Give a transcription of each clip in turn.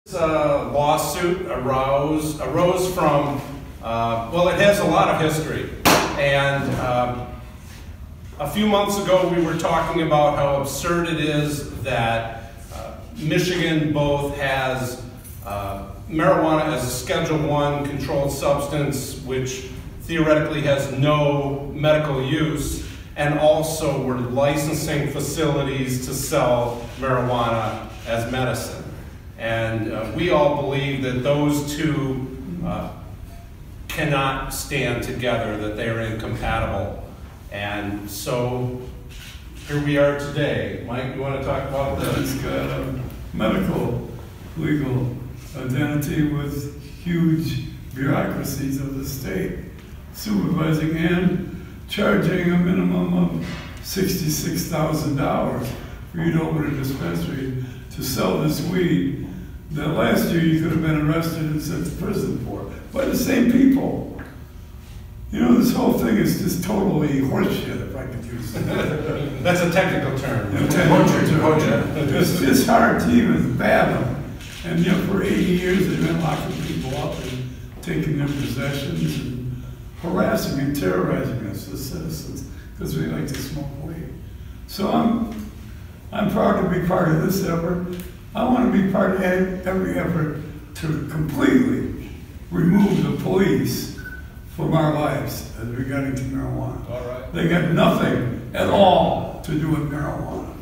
This lawsuit arose from, well, it has a lot of history. And a few months ago we were talking about how absurd it is that Michigan both has marijuana as a Schedule I controlled substance, which theoretically has no medical use, and also we're licensing facilities to sell marijuana as medicine. And we all believe that those two cannot stand together, that they are incompatible. And so here we are today. Mike, you want to talk about this? It's got a medical, legal identity with huge bureaucracies of the state, supervising and charging a minimum of $66,000 for you to open a dispensary to sell this weed that last year you could have been arrested and sent to prison for by the same people. You know, this whole thing is just totally horseshit, if I could use that. That's a technical term. It's hard to even fathom. And you know, for 80 years they've been locking people up and taking their possessions and harassing and terrorizing us as citizens because we like to smoke weed. So I'm proud to be part of this effort. I want to be part of every effort to completely remove the police from our lives as regarding to marijuana. All right. They got nothing at all to do with marijuana.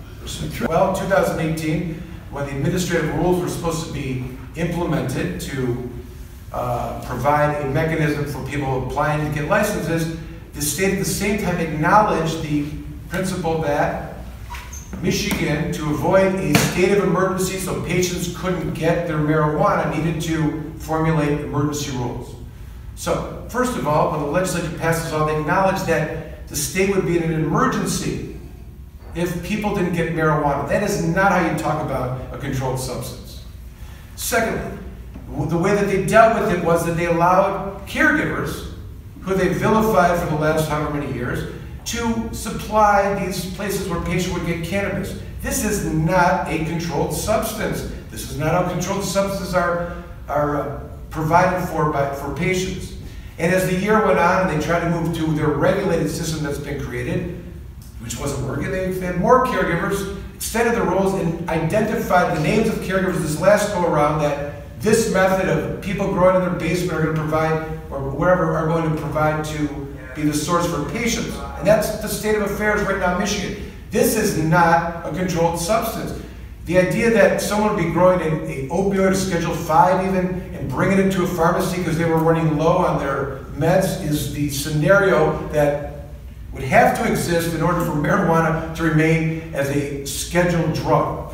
Well, 2018, when the administrative rules were supposed to be implemented to provide a mechanism for people applying to get licenses, the state at the same time acknowledged the principle that Michigan, to avoid a state of emergency so patients couldn't get their marijuana, needed to formulate emergency rules. So, first of all, when the legislature passed this law, they acknowledged that the state would be in an emergency if people didn't get marijuana. That is not how you talk about a controlled substance. Secondly, the way that they dealt with it was that they allowed caregivers, who they vilified for the last however many years, to supply these places where patients would get cannabis. This is not a controlled substance. This is not how controlled substances are provided for patients. And as the year went on and they tried to move to their regulated system that's been created, which wasn't working, they had more caregivers, extended the rules, and identified the names of caregivers this last go around that this method of people growing in their basement are going to provide, or wherever are going to provide to be the source for patients. And that's the state of affairs right now in Michigan. This is not a controlled substance. The idea that someone would be growing an opioid Schedule 5 even and bring it into a pharmacy because they were running low on their meds is the scenario that would have to exist in order for marijuana to remain as a scheduled drug.